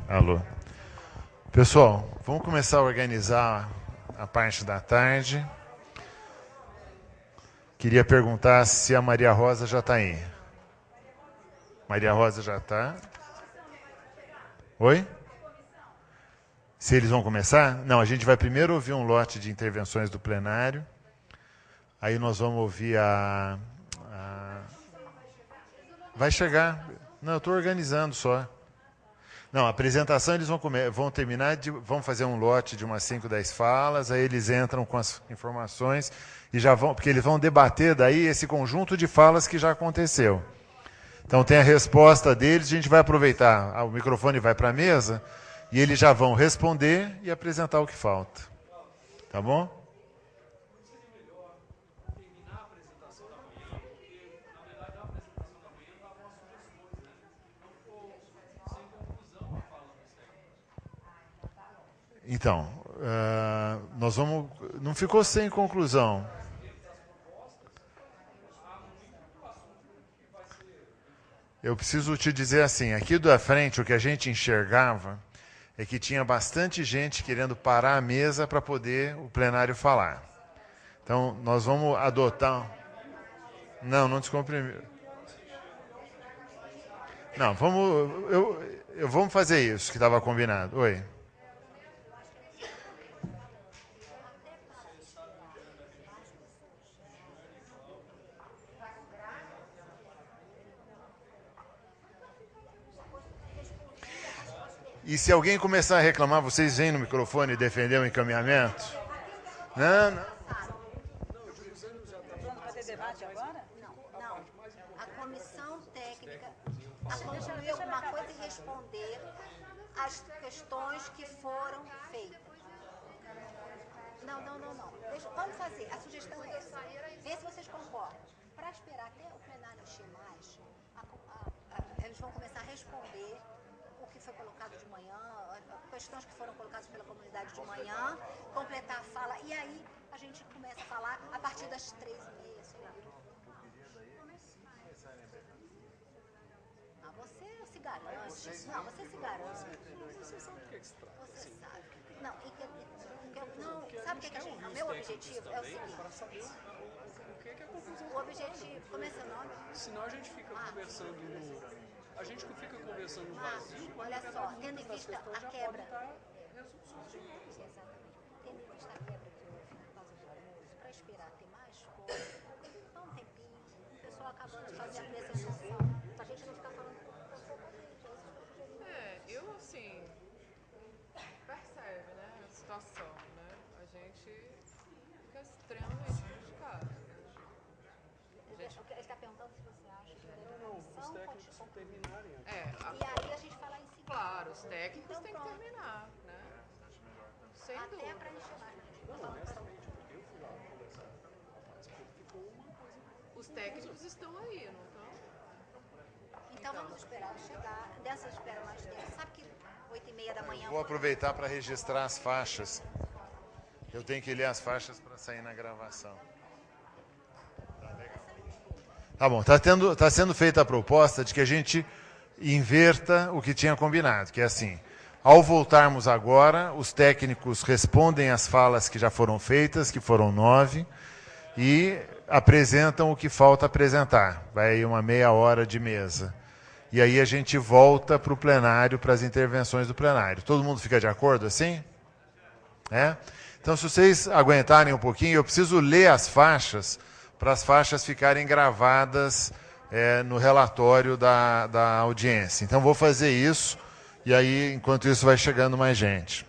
Alô. Pessoal, vamos começar a organizar a parte da tarde. Queria perguntar se a Maria Rosa já está aí. Maria Rosa já está? Oi? Se eles vão começar? Não, a gente vai primeiro ouvir um lote de intervenções do plenário. Aí nós vamos ouvir Vai chegar. Não, eu estou organizando só. Não, a apresentação eles vão terminar, vão fazer um lote de umas 5, 10 falas, aí eles entram com as informações e já vão, porque eles vão debater daí esse conjunto de falas que já aconteceu. Então tem a resposta deles, a gente vai aproveitar, o microfone vai para a mesa e eles já vão responder e apresentar o que falta. Tá bom? Então, nós vamos... Não ficou sem conclusão. Eu preciso te dizer assim, aqui da frente o que a gente enxergava é que tinha bastante gente querendo parar a mesa para poder o plenário falar. Então, nós vamos adotar... Não, não descomprimir. Não, vamos fazer isso que estava combinado. Oi. E se alguém começar a reclamar, vocês vêm no microfone e defender o encaminhamento? Não, não. Vamos fazer debate agora? Não. A comissão técnica concluir alguma coisa e responder as questões que foram feitas. Não. Vamos fazer. A sugestão é essa. Vê se vocês concordam. Para esperar até o plenário encher mais, eles vão começar a responder o que foi colocado de manhã, questões que foram colocadas pela comunidade de manhã, completar a fala, e aí a gente começa a falar a partir das 3h30, sei lá. Ah, você se garante. Não, você se garante. Você sabe o que se trata. Você sabe. Não, sabe o que é o meu objetivo? É o seguinte. Para saber o que é a conclusão. O objetivo, como é seu nome? Senão a gente fica conversando no... A gente fica conversando no vazio. Olha só, tendo em vista a quebra. Exatamente. Tendo em vista a quebra que houve por causa do almoço, para esperar ter mais coisa, dá um tempinho, o pessoal acabando de fazer a apresentação, para a gente não ficar falando eu assim, percebe, né, a situação, né, a gente fica extremamente prejudicado. Ele está perguntando se você acha que a Os técnicos terminarem aqui. e aí a gente falar em cima. Claro, os técnicos têm que terminar, né, sem Até dúvida. para encher mais. Não, honestamente, eu fui lá conversar com ficou uma coisa... Os técnicos estão aí, não estão? Então vamos esperar chegar. Dessa espera mais tempo. Sabe que 8h30 da manhã... Vou aproveitar para registrar as faixas. Eu tenho que ler as faixas para sair na gravação. Tá legal. Tá bom, tá sendo feita a proposta de que a gente inverta o que tinha combinado, que é assim, ao voltarmos agora, os técnicos respondem as falas que já foram feitas, que foram 9, e apresentam o que falta apresentar. Vai aí uma meia hora de mesa. E aí a gente volta para o plenário, para as intervenções do plenário. Todo mundo fica de acordo assim? É? Então, se vocês aguentarem um pouquinho, eu preciso ler as faixas, para as faixas ficarem gravadas no relatório da audiência. Então, vou fazer isso, e aí, enquanto isso, vai chegando mais gente.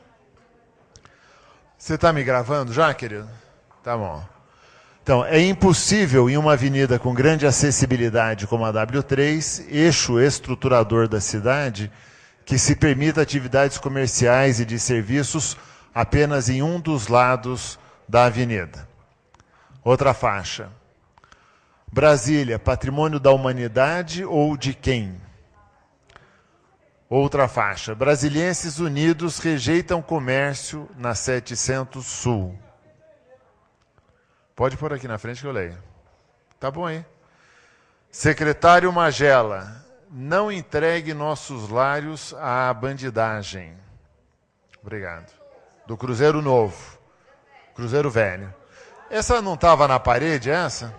Você está me gravando já, querido? Tá bom. Então, é impossível, em uma avenida com grande acessibilidade como a W3, eixo estruturador da cidade, que se permita atividades comerciais e de serviços apenas em um dos lados da avenida. Outra faixa. Brasília, patrimônio da humanidade ou de quem? Outra faixa. Brasilienses Unidos rejeitam comércio na 700 Sul. Pode pôr aqui na frente que eu leio. Tá bom aí. Secretário Magela. não entregue nossos lários à bandidagem. Obrigado. Do Cruzeiro Novo. Cruzeiro Velho. Essa não estava na parede, essa?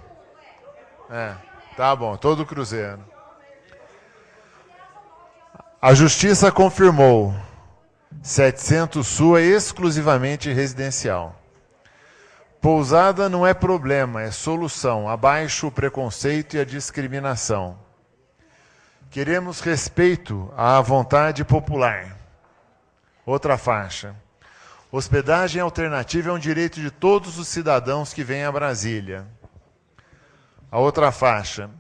É, tá bom, todo Cruzeiro. A Justiça confirmou. 700 Sul é exclusivamente residencial. Pousada não é problema, é solução. Abaixo o preconceito e a discriminação. Queremos respeito à vontade popular. Outra faixa. Hospedagem alternativa é um direito de todos os cidadãos que vêm a Brasília. A outra faixa.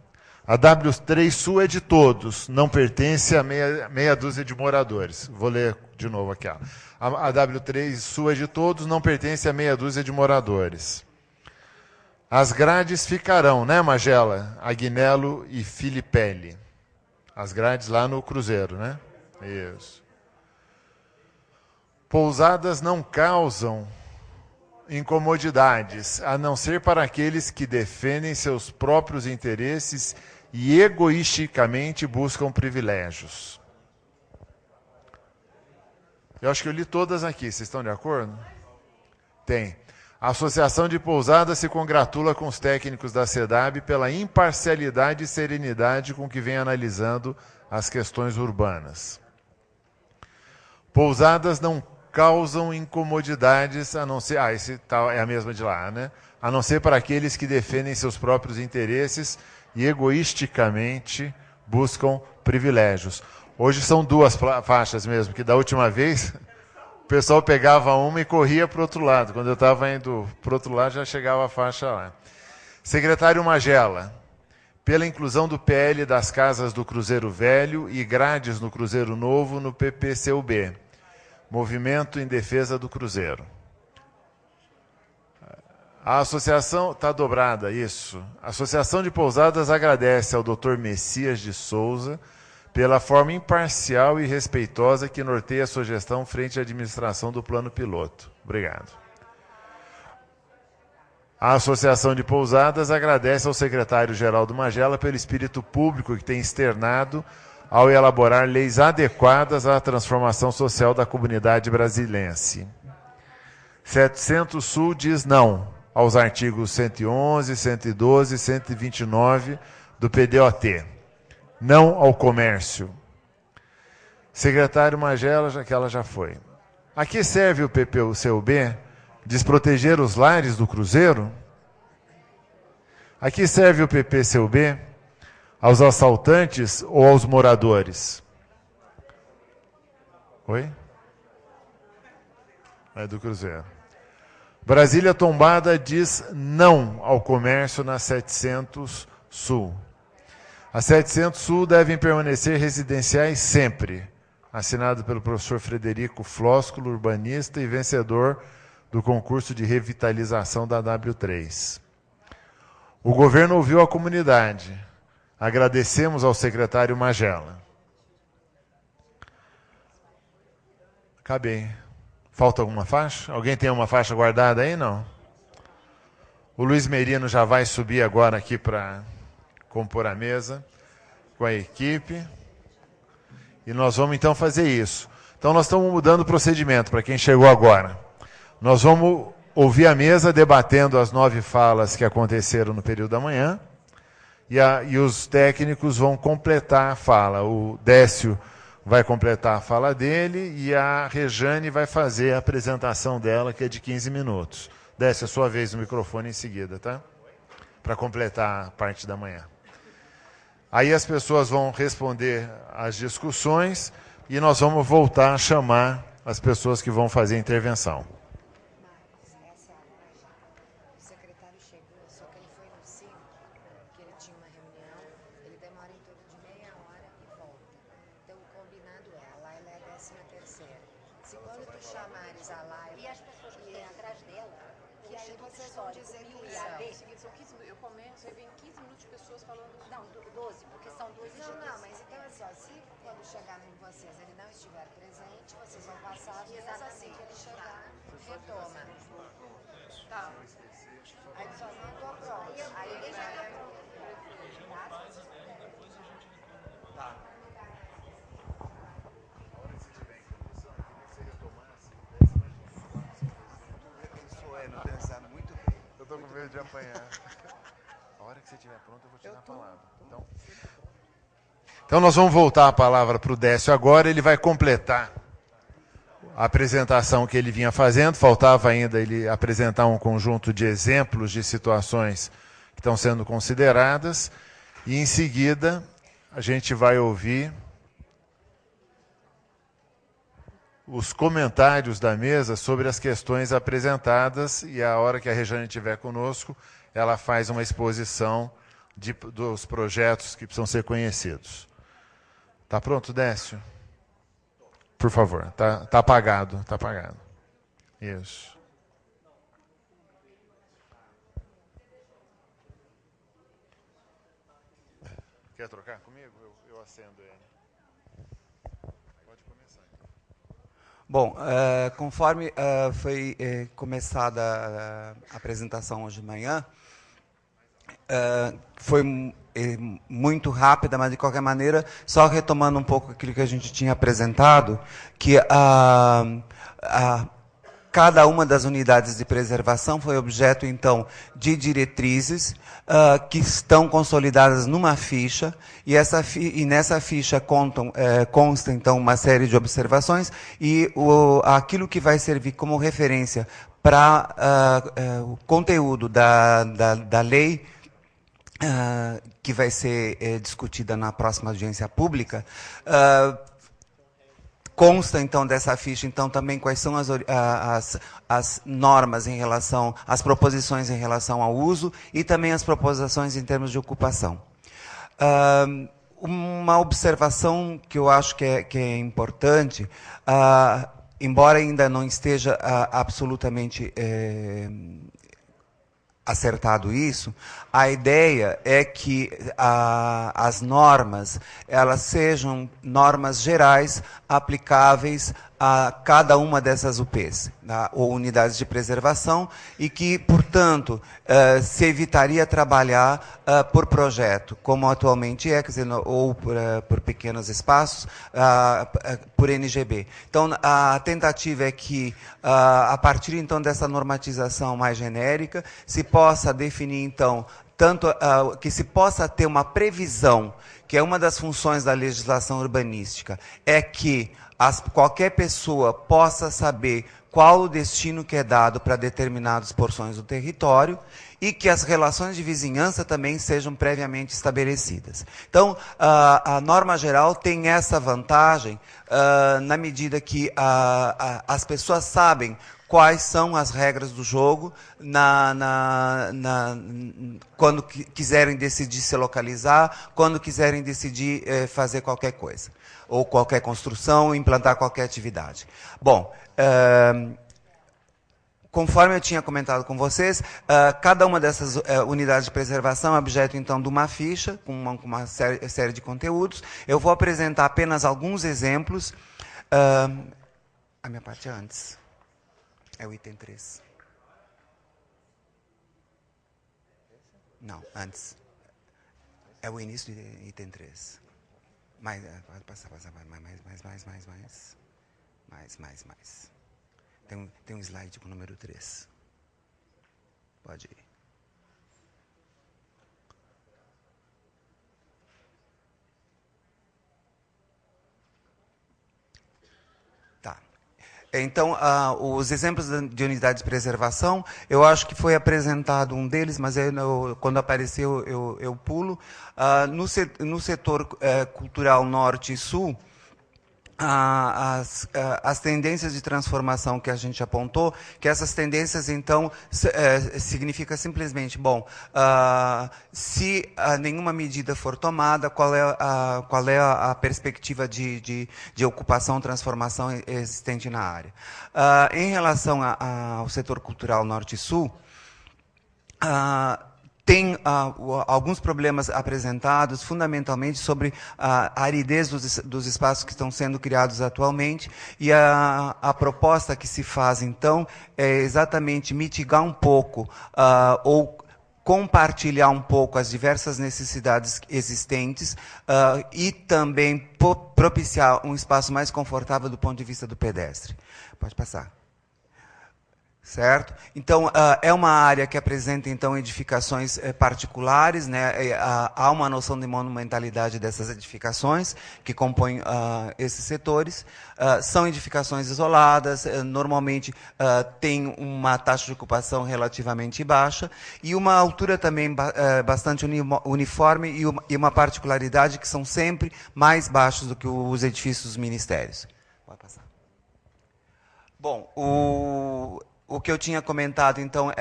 A W3 Sul é de todos, não pertence a meia dúzia de moradores. Vou ler de novo aqui. Ó. A W3 Sul é de todos, não pertence a meia dúzia de moradores. As grades ficarão, né, Magela? Agnello e Filipelli. As grades lá no Cruzeiro, né? Isso. Pousadas não causam incomodidades, a não ser para aqueles que defendem seus próprios interesses e egoisticamente buscam privilégios. Eu acho que eu li todas aqui, vocês estão de acordo? Tem. A Associação de Pousadas se congratula com os técnicos da SEDAB pela imparcialidade e serenidade com que vem analisando as questões urbanas. Pousadas não causam incomodidades, a não ser... esse tal é a mesma de lá, né? A não ser para aqueles que defendem seus próprios interesses e egoisticamente buscam privilégios. Hoje são duas faixas mesmo, que da última vez o pessoal pegava uma e corria para o outro lado. Quando eu estava indo para o outro lado, já chegava a faixa lá. Secretário Magela, pela inclusão do PL das casas do Cruzeiro Velho e grades no Cruzeiro Novo no PPCUB. Movimento em defesa do Cruzeiro. A associação, está dobrada, isso. A Associação de Pousadas agradece ao Dr. Messias de Souza pela forma imparcial e respeitosa que norteia a sua gestão frente à administração do plano piloto. Obrigado. A Associação de Pousadas agradece ao secretário Geraldo Magela pelo espírito público que tem externado ao elaborar leis adequadas à transformação social da comunidade brasilense. 700 Sul diz não aos artigos 111, 112 e 129 do PDOT. Não ao comércio. Secretário Magela, já que ela já foi. A que serve o PPCUB? Desproteger os lares do Cruzeiro? A que serve o PPCUB? Aos assaltantes ou aos moradores? Oi? É do Cruzeiro. Brasília Tombada diz não ao comércio na 700 Sul. As 700 Sul devem permanecer residenciais sempre. Assinado pelo professor Frederico Flósculo, urbanista e vencedor do concurso de revitalização da W3. O governo ouviu a comunidade. Agradecemos ao secretário Magela. Acabei. Falta alguma faixa? Alguém tem uma faixa guardada aí? Não? O Luiz Merino já vai subir agora aqui para compor a mesa com a equipe. E nós vamos então fazer isso. Então nós estamos mudando o procedimento para quem chegou agora. Nós vamos ouvir a mesa debatendo as 9 falas que aconteceram no período da manhã. E os técnicos vão completar a fala. O Décio vai completar a fala dele e a Rejane vai fazer a apresentação dela, que é de 15 minutos. Décio, a sua vez no microfone em seguida, tá? Para completar a parte da manhã. Aí as pessoas vão responder às discussões e nós vamos voltar a chamar as pessoas que vão fazer a intervenção. Eu estou com medo de apanhar. A hora que você estiver pronto, eu vou te dar a palavra. Então nós vamos voltar a palavra para o Décio agora. Ele vai completar a apresentação que ele vinha fazendo. Faltava ainda ele apresentar um conjunto de exemplos de situações que estão sendo consideradas. E, em seguida, a gente vai ouvir os comentários da mesa sobre as questões apresentadas, e a hora que a Rejane estiver conosco, ela faz uma exposição dos projetos que precisam ser conhecidos. Está pronto, Décio? Por favor. Tá apagado, tá apagado. Isso. Quer trocar comigo? Eu acendo ele. Pode começar. Bom, conforme foi começada a apresentação hoje de manhã, foi muito rápida, mas de qualquer maneira, só retomando um pouco aquilo que a gente tinha apresentado, que cada uma das unidades de preservação foi objeto, então, de diretrizes que estão consolidadas numa ficha, e nessa ficha consta, então, uma série de observações, e aquilo que vai servir como referência para o conteúdo da lei que vai ser discutida na próxima audiência pública, consta, então, dessa ficha, então, também quais são as normas em relação, as proposições em relação ao uso e também as proposições em termos de ocupação. Uma observação que eu acho que é importante, embora ainda não esteja absolutamente acertado isso, a ideia é que as normas elas sejam normas gerais aplicáveis a cada uma dessas UPs, ou unidades de preservação, e que, portanto, se evitaria trabalhar por projeto, como atualmente é, quer dizer, ou por pequenos espaços, por NGB. Então, a tentativa é que, a partir, então, dessa normatização mais genérica, se possa definir, então, tanto que se possa ter uma previsão, que é uma das funções da legislação urbanística, é que qualquer pessoa possa saber qual o destino que é dado para determinadas porções do território e que as relações de vizinhança também sejam previamente estabelecidas. Então, a norma geral tem essa vantagem na medida que as pessoas sabem quais são as regras do jogo quando quiserem decidir se localizar, quando quiserem decidir fazer qualquer coisa, ou qualquer construção, implantar qualquer atividade. Bom, conforme eu tinha comentado com vocês, cada uma dessas unidades de preservação é objeto, então, de uma ficha, com uma série de conteúdos. Eu vou apresentar apenas alguns exemplos. A minha parte é antes. É o item 3. Não, antes. É o início do item 3. Mais. Tem um slide com o número 3. Pode ir. Tá. Então, os exemplos de unidade de preservação, eu acho que foi apresentado um deles, mas quando apareceu eu pulo. No setor cultural norte e sul, as tendências de transformação que a gente apontou, que essas tendências, então, significa simplesmente, bom, se nenhuma medida for tomada, qual é a perspectiva de ocupação, transformação existente na área. Em relação ao setor cultural norte e sul, tem alguns problemas apresentados, fundamentalmente sobre a aridez dos espaços que estão sendo criados atualmente, e a proposta que se faz, então, é exatamente mitigar um pouco, ou compartilhar um pouco as diversas necessidades existentes e também propiciar um espaço mais confortável do ponto de vista do pedestre. Pode passar. Certo? Então, é uma área que apresenta, então, edificações particulares, né? Há uma noção de monumentalidade dessas edificações que compõem esses setores. São edificações isoladas, normalmente têm uma taxa de ocupação relativamente baixa e uma altura também bastante uniforme e uma particularidade que são sempre mais baixos do que os edifícios dos ministérios. Pode passar. Bom, o que eu tinha comentado, então,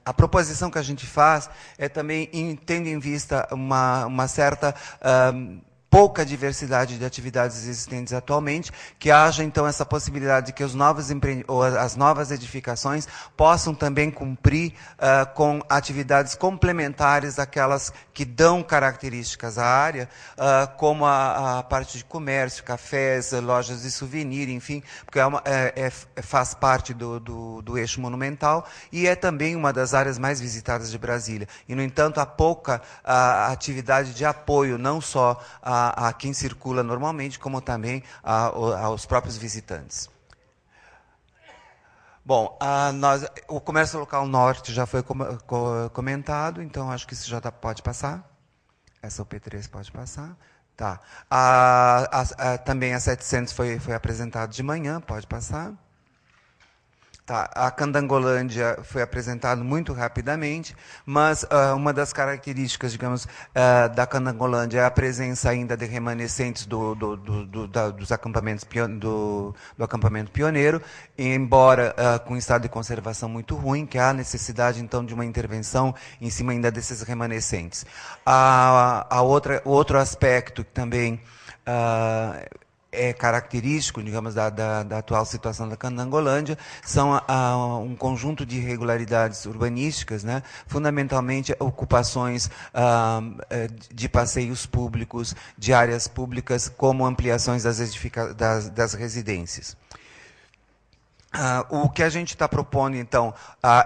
a proposição que a gente faz é também, tendo em vista uma certa pouca diversidade de atividades existentes atualmente, que haja, então, essa possibilidade de que as novas edificações possam também cumprir com atividades complementares àquelas que dão características à área, como a parte de comércio, cafés, lojas de souvenir, enfim, porque faz parte do eixo monumental e é também uma das áreas mais visitadas de Brasília. E, no entanto, há pouca atividade de apoio, não só a quem circula normalmente, como também aos próprios visitantes. Bom, o comércio local norte já foi comentado, então acho que isso já pode passar. Essa UP3 pode passar. Tá. Também a 700 foi apresentado de manhã, pode passar. Tá, a Candangolândia foi apresentado muito rapidamente, mas uma das características, digamos, da Candangolândia é a presença ainda de remanescentes dos acampamentos do acampamento pioneiro, embora com estado de conservação muito ruim, que há necessidade, então, de uma intervenção em cima ainda desses remanescentes. O outro aspecto que também é característico, digamos, da atual situação da Candangolândia, são um conjunto de irregularidades urbanísticas, né? Fundamentalmente ocupações de passeios públicos, de áreas públicas, como ampliações das residências. O que a gente está propondo, então,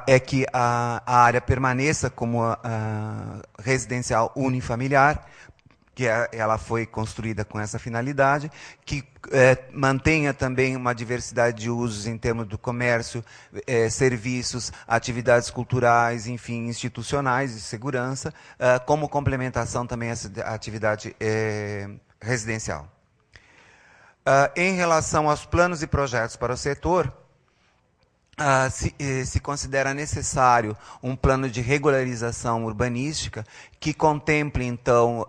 é que a área permaneça como residencial unifamiliar, que ela foi construída com essa finalidade, que mantenha também uma diversidade de usos em termos do comércio, serviços, atividades culturais, enfim, institucionais e segurança, como complementação também a essa atividade residencial. Em relação aos planos e projetos para o setor, se considera necessário um plano de regularização urbanística que contemple, então,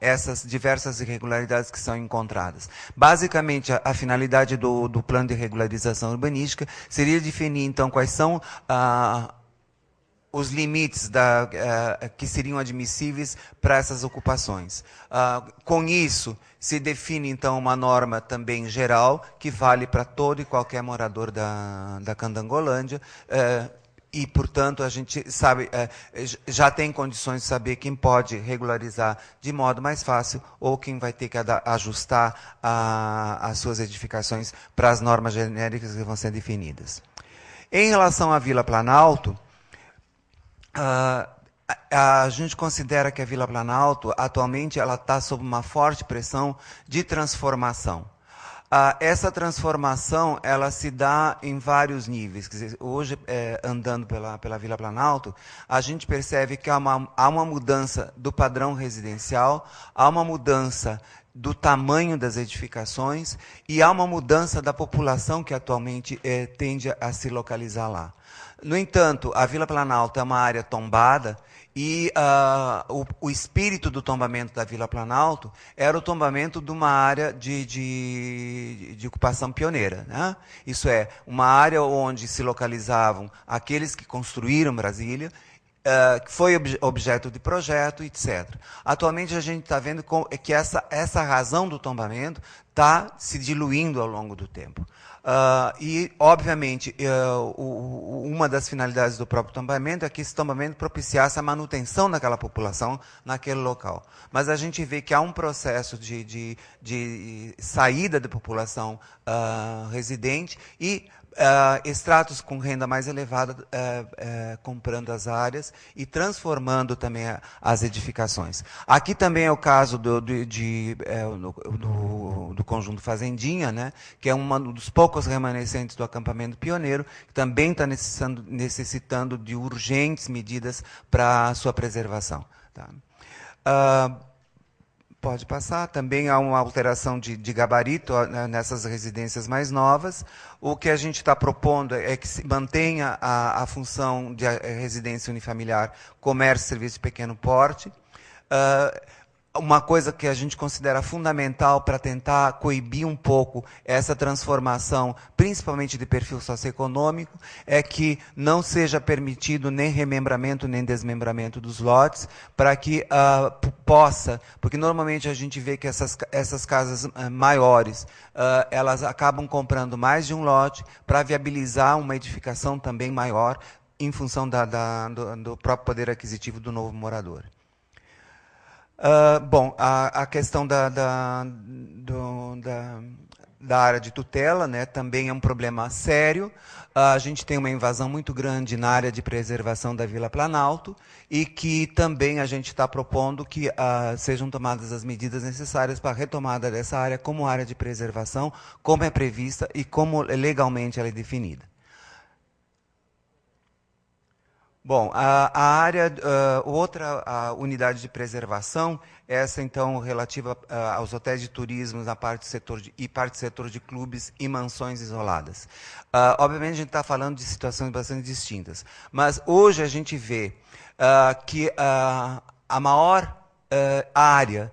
essas diversas irregularidades que são encontradas. Basicamente, a finalidade do plano de regularização urbanística seria definir, então, quais são os limites que seriam admissíveis para essas ocupações. Com isso, se define, então, uma norma também geral, que vale para todo e qualquer morador da Candangolândia, e, portanto, a gente sabe, já tem condições de saber quem pode regularizar de modo mais fácil ou quem vai ter que ajustar as suas edificações para as normas genéricas que vão ser definidas. Em relação à Vila Planalto, a gente considera que a Vila Planalto, atualmente, ela está sob uma forte pressão de transformação. Essa transformação, ela se dá em vários níveis. Quer dizer, hoje, andando pela Vila Planalto, a gente percebe que há uma mudança do padrão residencial, há uma mudança do tamanho das edificações e há uma mudança da população que atualmente tende a se localizar lá. No entanto, a Vila Planalto é uma área tombada e o espírito do tombamento da Vila Planalto era o tombamento de uma área de ocupação pioneira, né? Isso é, uma área onde se localizavam aqueles que construíram Brasília, que foi objeto de projeto, etc. Atualmente, a gente está vendo que essa razão do tombamento está se diluindo ao longo do tempo. E, obviamente, uma das finalidades do próprio tombamento é que esse tombamento propiciasse a manutenção daquela população naquele local. Mas a gente vê que há um processo de saída da população residente e estratos com renda mais elevada comprando as áreas e transformando também as edificações. Aqui também é o caso do conjunto Fazendinha, né, que é um dos poucos remanescentes do acampamento pioneiro, que também está necessitando de urgentes medidas para a sua preservação. Tá? Pode passar. Também há uma alteração de gabarito nessas residências mais novas. O que a gente está propondo é que se mantenha a função de residência unifamiliar, comércio e serviço de pequeno porte. Uma coisa que a gente considera fundamental para tentar coibir um pouco essa transformação, principalmente de perfil socioeconômico, é que não seja permitido nem remembramento nem desmembramento dos lotes, para que possa, porque normalmente a gente vê que essas casas maiores, elas acabam comprando mais de um lote para viabilizar uma edificação também maior, em função do próprio poder aquisitivo do novo morador. Bom, a questão da área de tutela, né, também é um problema sério. A gente tem uma invasão muito grande na área de preservação da Vila Planalto e que também a gente está propondo que sejam tomadas as medidas necessárias para a retomada dessa área como área de preservação, como é prevista e como legalmente ela é definida. Bom, a área, outra unidade de preservação, essa então relativa aos hotéis de turismo na parte do setor parte do setor de clubes e mansões isoladas. Obviamente a gente está falando de situações bastante distintas, mas hoje a gente vê que a maior área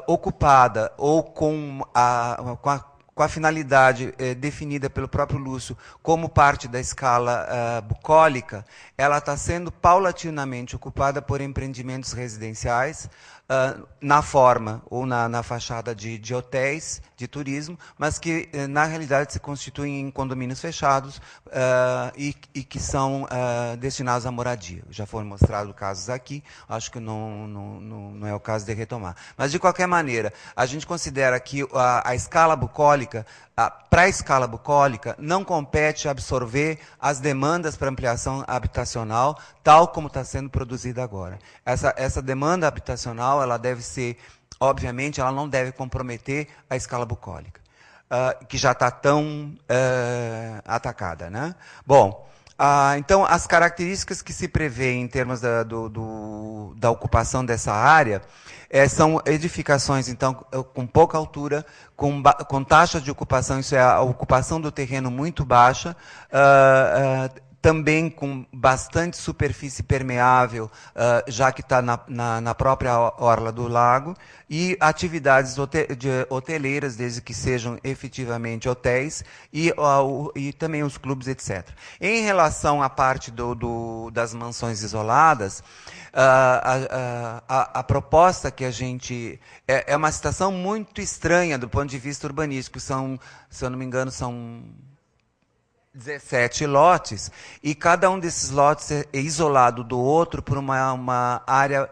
ocupada ou com a finalidade definida pelo próprio Lúcio como parte da escala bucólica, ela está sendo paulatinamente ocupada por empreendimentos residenciais, na forma ou na fachada de hotéis de turismo, mas que na realidade se constituem em condomínios fechados e que são destinados à moradia. Já foram mostrados casos aqui, acho que não é o caso de retomar. Mas, de qualquer maneira, a gente considera que a escala bucólica, para a escala bucólica, não compete absorver as demandas para ampliação habitacional, tal como está sendo produzida agora. Essa demanda habitacional, ela deve ser, obviamente, ela não deve comprometer a escala bucólica, que já está tão atacada, né? Bom, então, as características que se prevê em termos da ocupação dessa área são edificações, então, com pouca altura, com taxa de ocupação, isso é a ocupação do terreno muito baixa, também com bastante superfície permeável, já que está na própria orla do lago, e atividades hoteleiras, desde que sejam efetivamente hotéis, e também os clubes, etc. Em relação à parte das mansões isoladas, a proposta que a gente... É uma situação muito estranha do ponto de vista urbanístico. Se eu não me engano, são 17 lotes, e cada um desses lotes é isolado do outro por uma área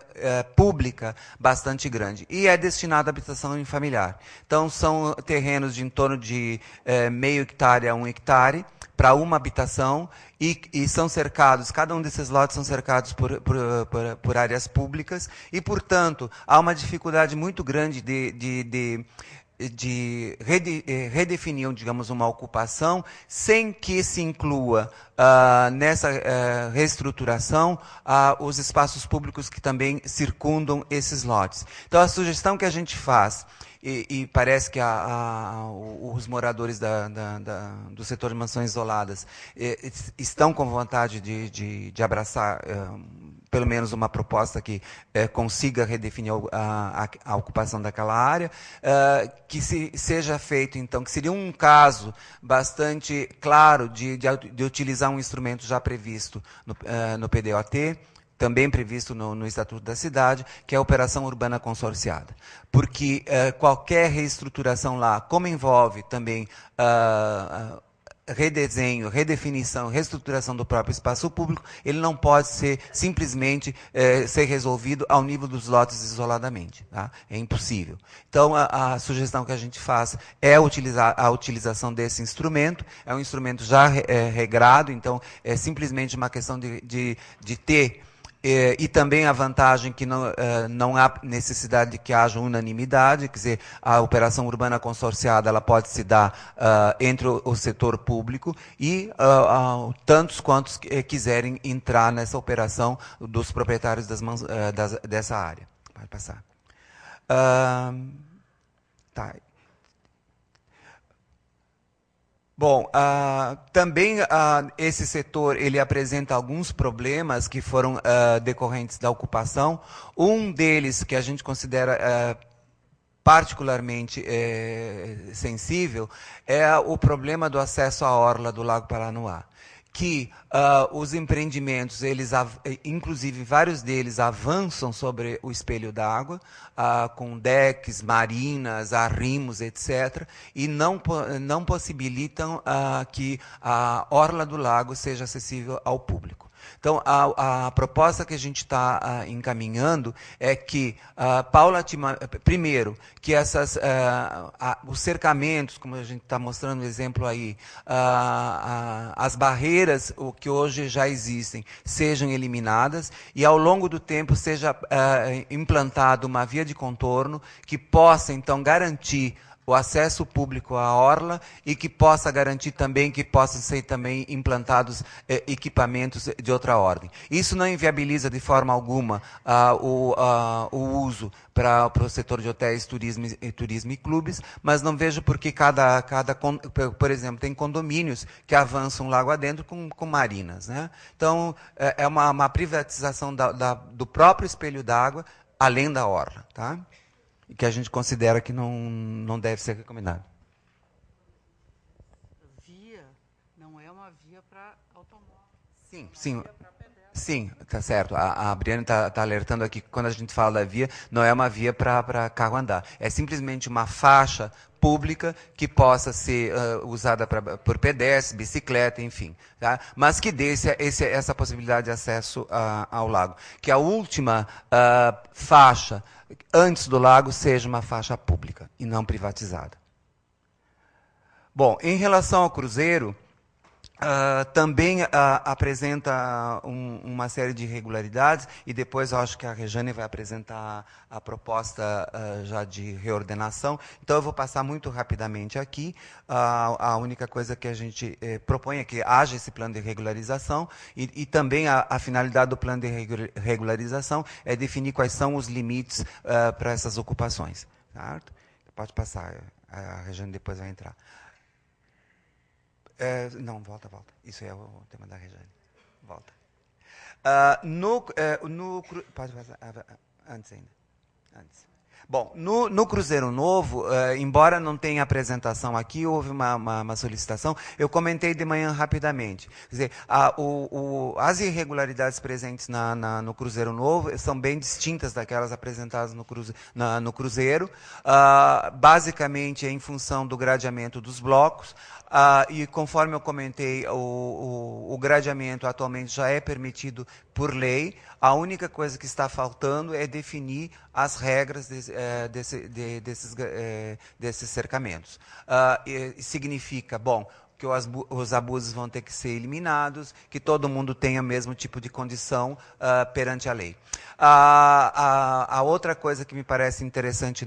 pública bastante grande, e é destinado à habitação unifamiliar. Então, são terrenos de em torno de meio hectare a 1 hectare, para uma habitação, e são cercados, cada um desses lotes são cercados por áreas públicas, e, portanto, há uma dificuldade muito grande de redefinir, digamos, uma ocupação sem que se inclua nessa reestruturação os espaços públicos que também circundam esses lotes. Então, a sugestão que a gente faz, e parece que os moradores do setor de mansões isoladas estão com vontade de abraçar pelo menos uma proposta que consiga redefinir a ocupação daquela área, que seja feito, então, que seria um caso bastante claro de utilizar um instrumento já previsto no PDOT, também previsto no Estatuto da Cidade, que é a operação urbana consorciada. Porque qualquer reestruturação lá, como envolve também redesenho, redefinição, reestruturação do próprio espaço público, ele não pode ser simplesmente ser resolvido ao nível dos lotes isoladamente. Tá? É impossível. Então, a sugestão que a gente faz é utilizar a utilização desse instrumento. É um instrumento já regrado, então é simplesmente uma questão de ter. E também a vantagem que não há necessidade de que haja unanimidade, quer dizer, a operação urbana consorciada ela pode se dar entre o setor público e tantos quantos quiserem entrar nessa operação dos proprietários dessa área. Pode passar. Tá. Bom, também esse setor ele apresenta alguns problemas que foram decorrentes da ocupação. Um deles que a gente considera particularmente sensível é o problema do acesso à orla do Lago Paranoá, que os empreendimentos, inclusive vários deles, avançam sobre o espelho d'água, com decks, marinas, arrimos, etc., e não possibilitam que a orla do lago seja acessível ao público. Então, a proposta que a gente está encaminhando é que, primeiro, que os cercamentos, como a gente está mostrando o exemplo aí, as barreiras que hoje já existem, sejam eliminadas e, ao longo do tempo, seja implantada uma via de contorno que possa, então, garantir o acesso público à orla e que possa garantir também que possam ser também implantados equipamentos de outra ordem. Isso não inviabiliza de forma alguma o uso para o setor de hotéis, turismo e clubes, mas não vejo por que por exemplo, tem condomínios que avançam lago adentro com marinas. Né? Então, é uma privatização do próprio espelho d'água, além da orla. Tá? E que a gente considera que não deve ser recomendado. Via não é uma via para automóvel. Sim, tá certo. A Briane está alertando aqui que quando a gente fala da via, não é uma via para carro andar. É simplesmente uma faixa pública que possa ser usada por pedestre, bicicleta, enfim. Tá? Mas que dê essa possibilidade de acesso ao lago. Que a última faixa antes do lago seja uma faixa pública e não privatizada. Bom, em relação ao cruzeiro, também apresenta uma série de irregularidades e depois eu acho que a Rejane vai apresentar a proposta já de reordenação. Então eu vou passar muito rapidamente aqui. A única coisa que a gente propõe é que haja esse plano de regularização e também a finalidade do plano de regularização é definir quais são os limites para essas ocupações. Certo? Pode passar, a Rejane depois vai entrar. Não, volta. Isso é o tema da Rejane. Volta. Pode passar, antes ainda. Antes. Bom, no Cruzeiro Novo, embora não tenha apresentação aqui, houve uma solicitação, eu comentei de manhã rapidamente. Quer dizer, as irregularidades presentes no Cruzeiro Novo são bem distintas daquelas apresentadas no Cruzeiro, basicamente em função do gradeamento dos blocos, e conforme eu comentei, o gradeamento atualmente já é permitido por lei. A única coisa que está faltando é definir as regras desses cercamentos. Significa, bom, que os abusos vão ter que ser eliminados, que todo mundo tenha o mesmo tipo de condição perante a lei. A outra coisa que me parece interessante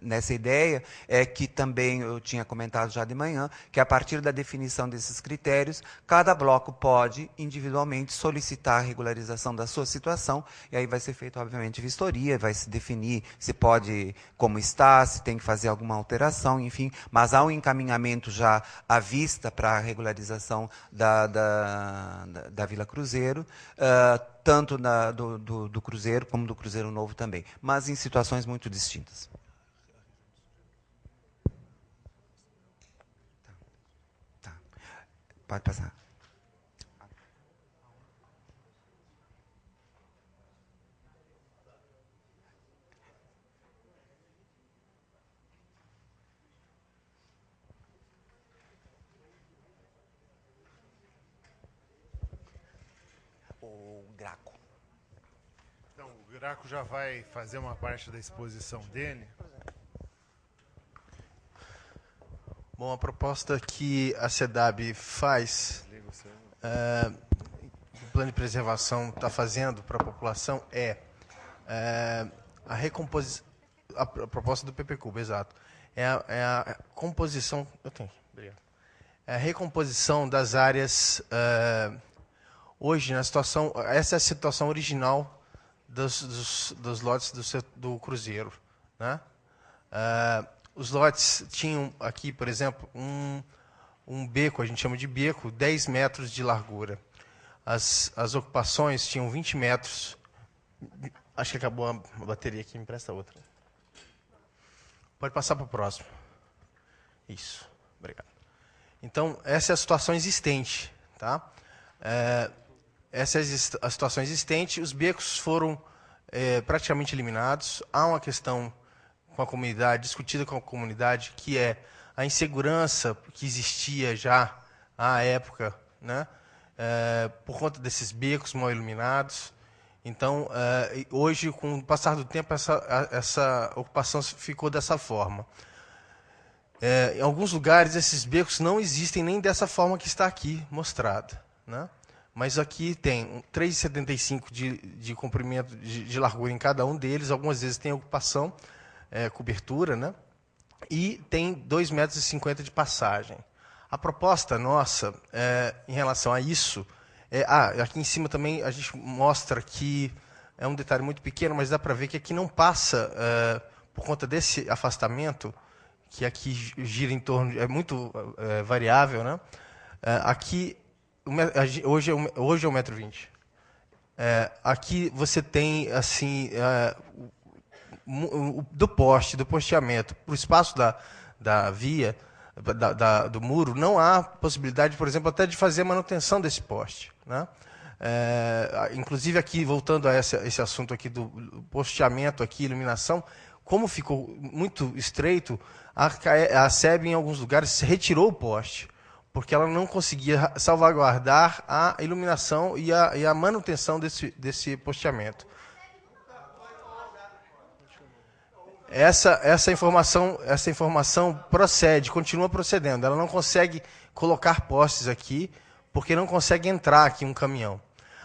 nessa ideia é que também eu tinha comentado já de manhã, que a partir da definição desses critérios, cada bloco pode individualmente solicitar a regularização da sua situação, e aí vai ser feita, obviamente, vistoria, vai se definir se pode, como está, se tem que fazer alguma alteração, enfim, mas há um encaminhamento já à vista para a regularização da Vila Cruzeiro, tanto do Cruzeiro como do Cruzeiro Novo também, mas em situações muito distintas. Tá. Pode passar. Graco. Então, o Graco já vai fazer uma parte da exposição dele. Bom, a proposta que a CEDAB faz, o plano de preservação está fazendo para a população a recomposição, a proposta do PPCUB, exato, é a composição, obrigado, é a recomposição das áreas, hoje, na situação, essa é a situação original dos lotes do Cruzeiro, né? Os lotes tinham aqui, por exemplo, um beco, a gente chama de beco, 10 metros de largura. As ocupações tinham 20 metros. Acho que acabou a bateria aqui, me empresta outra. Pode passar para o próximo. Isso, obrigado. Então, essa é a situação existente. Tá? Essa é a situação existente. Os becos foram praticamente eliminados. Há uma questão com a comunidade, discutida com a comunidade, que é a insegurança que existia já à época, né, por conta desses becos mal iluminados. Então, hoje, com o passar do tempo, essa ocupação ficou dessa forma. Em alguns lugares, esses becos não existem nem dessa forma que está aqui mostrada, né? Mas aqui tem 3,75 de comprimento, de largura em cada um deles. Algumas vezes tem ocupação, cobertura, né? E tem 2,50 metros de passagem. A proposta nossa, em relação a isso, aqui em cima também a gente mostra que é um detalhe muito pequeno, mas dá para ver que aqui não passa, por conta desse afastamento, que aqui gira em torno, é muito variável, né? Aqui, hoje é 1,20 m. Aqui você tem, assim, do posteamento para o espaço da via, do muro, não há possibilidade, por exemplo, até de fazer a manutenção desse poste, né? Inclusive aqui, voltando a esse assunto aqui do posteamento, aqui, iluminação, como ficou muito estreito, a SEB em alguns lugares retirou o poste, porque ela não conseguia salvaguardar a iluminação e a manutenção desse posteamento. Essa informação procede, continua procedendo. Ela não consegue colocar postes aqui, porque não consegue entrar aqui um caminhão.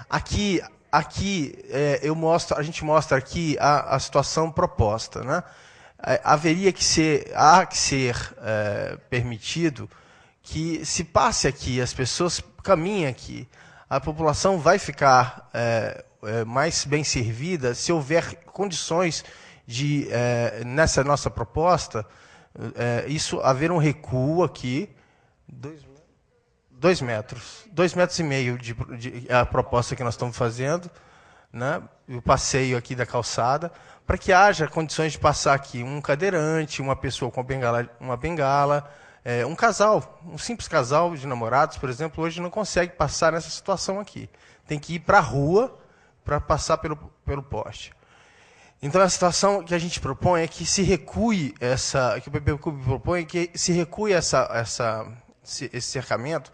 Aqui a gente mostra aqui a situação proposta, né? Há que ser permitido que se passe aqui, as pessoas caminhem aqui. A população vai ficar mais bem servida se houver condições de, nessa nossa proposta, haver um recuo aqui, 2 metros, 2,5 metros a proposta que nós estamos fazendo, né, o passeio aqui da calçada, para que haja condições de passar aqui um cadeirante, uma pessoa com uma bengala, um casal, um simples casal de namorados, por exemplo, hoje não consegue passar nessa situação aqui. Tem que ir para a rua para passar pelo poste. Então, a situação que a gente propõe é que se recue que o PPCUB propõe, que se recue esse cercamento,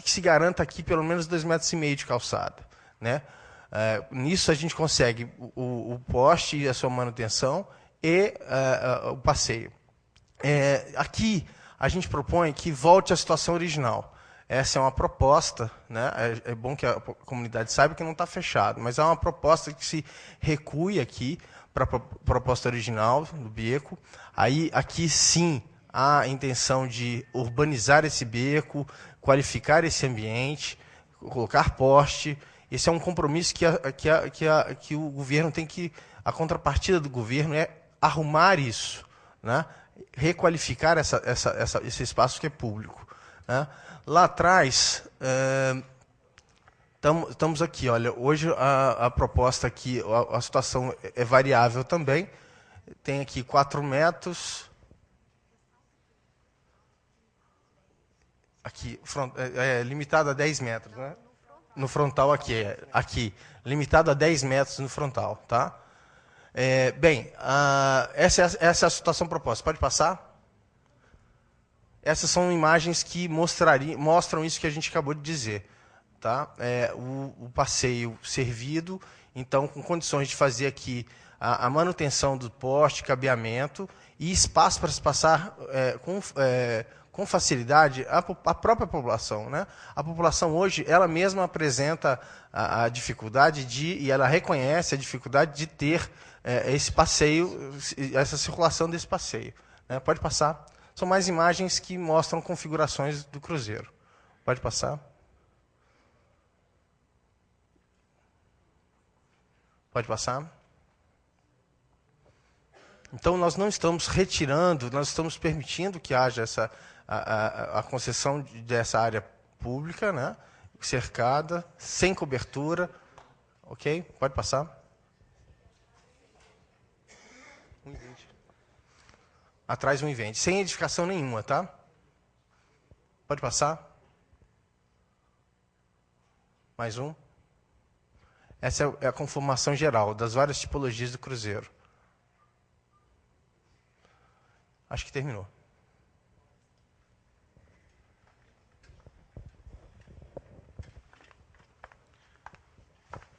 que se garanta aqui pelo menos 2,5 metros de calçada, né? Nisso a gente consegue o poste e a sua manutenção e o passeio. Aqui a gente propõe que volte à situação original. Essa é uma proposta, né? É bom que a comunidade saiba que não está fechado, mas é uma proposta que se recue aqui para a proposta original do beco. Aí, aqui sim, há a intenção de urbanizar esse beco, qualificar esse ambiente, colocar poste. Esse é um compromisso que o governo tem que... A contrapartida do governo é arrumar isso, né? Requalificar esse espaço que é público, né? Lá atrás, estamos aqui, olha, hoje a proposta aqui, a situação é variável também, tem aqui 4 metros, aqui, limitado a 10 metros, né? No frontal aqui, limitado a 10 metros no frontal, tá? Essa é a situação proposta. Pode passar? Essas são imagens que mostram isso que a gente acabou de dizer. tá? O passeio servido, então com condições de fazer aqui a manutenção do poste, cabeamento e espaço para se passar com facilidade a própria população, né? A população hoje, ela mesma apresenta a dificuldade e ela reconhece a dificuldade de ter esse passeio, essa circulação desse passeio, né? Pode passar. São mais imagens que mostram configurações do cruzeiro. Pode passar. Pode passar. Então, nós não estamos retirando, nós estamos permitindo que haja a concessão dessa área pública, né, cercada, sem cobertura. Ok? Pode passar. 1,20. Atrás 1,20. Sem edificação nenhuma, tá? Pode passar. Mais um. Essa é a conformação geral das várias tipologias do cruzeiro. Acho que terminou.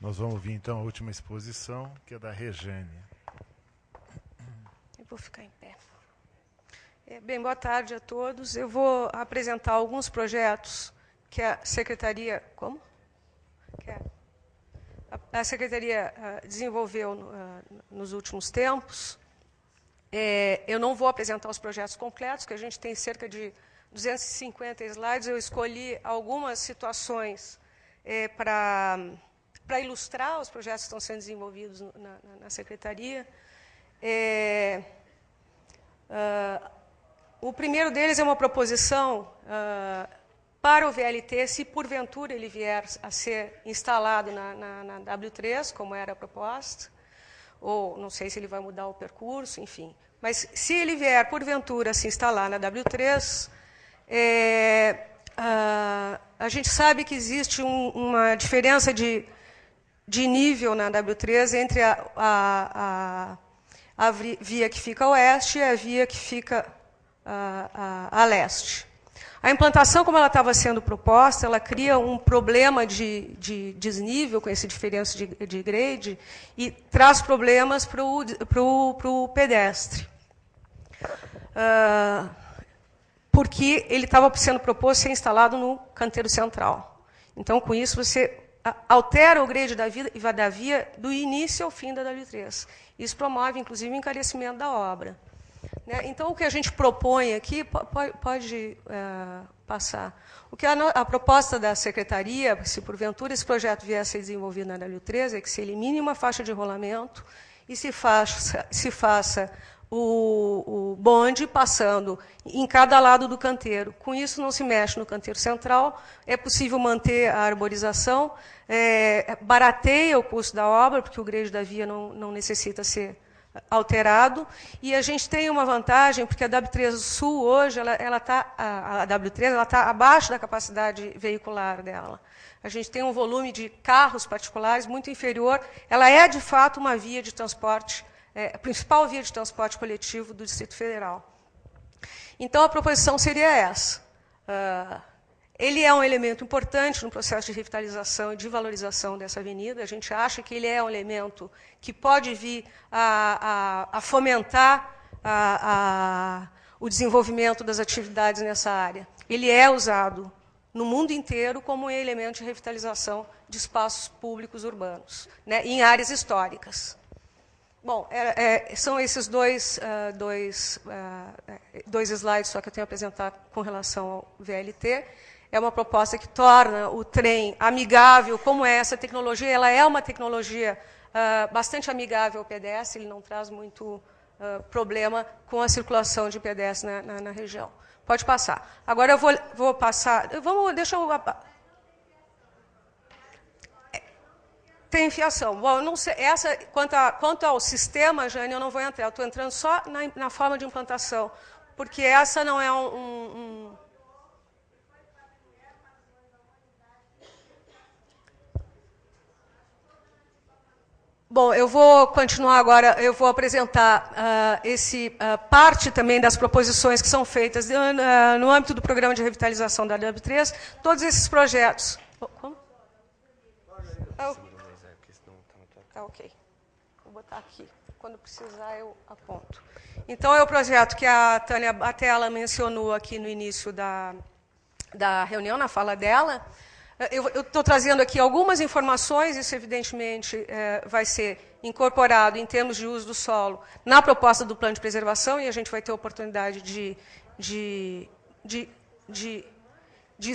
Nós vamos ouvir, então, a última exposição, que é da Rejane. Eu vou ficar em pé. Bem, boa tarde a todos. Eu vou apresentar alguns projetos que a Secretaria... Como? A Secretaria desenvolveu nos últimos tempos. Eu não vou apresentar os projetos completos, que a gente tem cerca de 250 slides. Eu escolhi algumas situações para ilustrar os projetos que estão sendo desenvolvidos na Secretaria. O primeiro deles é uma proposição para o VLT, se porventura ele vier a ser instalado na W3, como era a proposta, ou não sei se ele vai mudar o percurso, enfim. Mas se ele vier, porventura, a se instalar na W3, a gente sabe que existe uma diferença de nível na W3 entre a via que fica a oeste e a via que fica a leste. A implantação, como ela estava sendo proposta, ela cria um problema de desnível com essa diferença de grade e traz problemas para o pedestre. Porque ele estava sendo proposto ser instalado no canteiro central. Então, com isso, você altera o grade da via do início ao fim da W3. Isso promove, inclusive, o encarecimento da obra. Então, o que a gente propõe aqui, pode passar. O que a proposta da Secretaria, se porventura esse projeto vier a ser desenvolvido na W3, é que se elimine uma faixa de rolamento e se faça o bonde passando em cada lado do canteiro. Com isso, não se mexe no canteiro central, é possível manter a arborização, barateia o custo da obra, porque o grade da via não necessita ser alterado, e a gente tem uma vantagem, porque a W3 Sul hoje, a W3 está abaixo da capacidade veicular dela. A gente tem um volume de carros particulares muito inferior, ela é, de fato, uma via de transporte, a principal via de transporte coletivo do Distrito Federal. Então, a proposição seria essa. Ele é um elemento importante no processo de revitalização e de valorização dessa avenida. A gente acha que ele é um elemento que pode vir a fomentar o desenvolvimento das atividades nessa área. Ele é usado no mundo inteiro como um elemento de revitalização de espaços públicos urbanos, né, em áreas históricas. Bom, são esses dois slides só que eu tenho a apresentar com relação ao VLT. É uma proposta que torna o trem amigável, como é essa tecnologia. Ela é uma tecnologia bastante amigável ao pedestre, ele não traz muito problema com a circulação de pedestre na região. Pode passar. Agora eu vou passar... Deixa eu... Tem fiação. Bom, não sei, quanto ao sistema, Jane, eu não vou entrar. Eu estou entrando só na forma de implantação, porque essa não é Bom, eu vou continuar agora, eu vou apresentar parte também das proposições que são feitas no âmbito do Programa de Revitalização da W3, todos esses projetos... Como? Tá ok. Vou botar aqui. Quando precisar, eu aponto. Então, é o projeto que a Tânia Batella mencionou aqui no início da reunião, na fala dela. Eu estou trazendo aqui algumas informações, isso, evidentemente, vai ser incorporado em termos de uso do solo na proposta do plano de preservação, e a gente vai ter a oportunidade de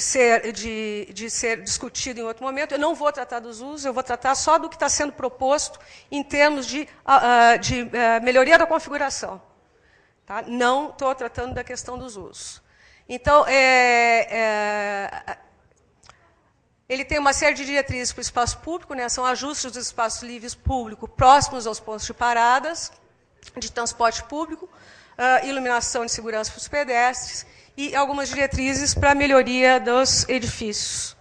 ser discutido em outro momento. Eu não vou tratar dos usos, eu vou tratar só do que está sendo proposto em termos de melhoria da configuração. Tá? Não estou tratando da questão dos usos. Então, ele tem uma série de diretrizes para o espaço público, né? São ajustes dos espaços livres públicos próximos aos pontos de paradas, de transporte público, iluminação de segurança para os pedestres, e algumas diretrizes para a melhoria dos edifícios.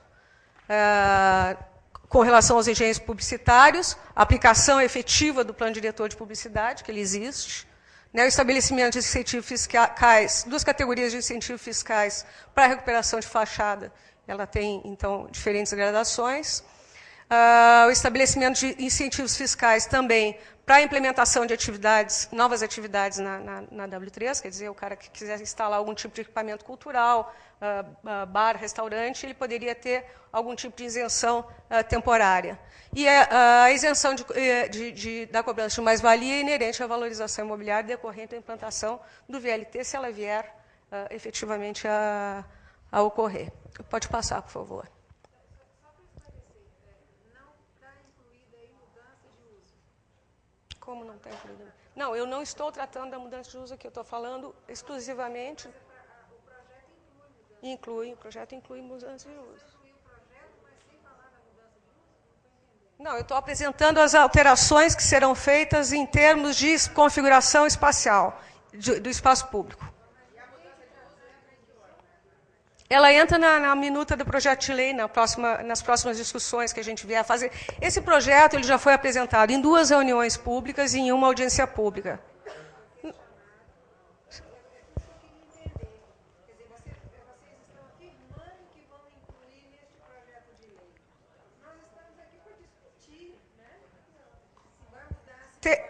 Com relação aos engenheiros publicitários, a aplicação efetiva do plano diretor de publicidade, que ele existe, né, o estabelecimento de incentivos fiscais, duas categorias de incentivos fiscais para a recuperação de fachada, ela tem, então, diferentes gradações. O estabelecimento de incentivos fiscais também para a implementação de atividades, novas atividades na W3, quer dizer, o cara que quiser instalar algum tipo de equipamento cultural, bar, restaurante, ele poderia ter algum tipo de isenção temporária. E a isenção da cobrança de mais-valia é inerente à valorização imobiliária decorrente da implantação do VLT, se ela vier efetivamente a ocorrer. Pode passar, por favor. Como não está incluído? Não, eu não estou tratando da mudança de uso aqui, eu estou falando exclusivamente... O projeto inclui mudança de uso. Não, eu estou apresentando as alterações que serão feitas em termos de configuração espacial do espaço público. Ela entra na minuta do projeto de lei, nas próximas discussões que a gente vier a fazer. Esse projeto ele já foi apresentado em 2 reuniões públicas e em uma audiência pública.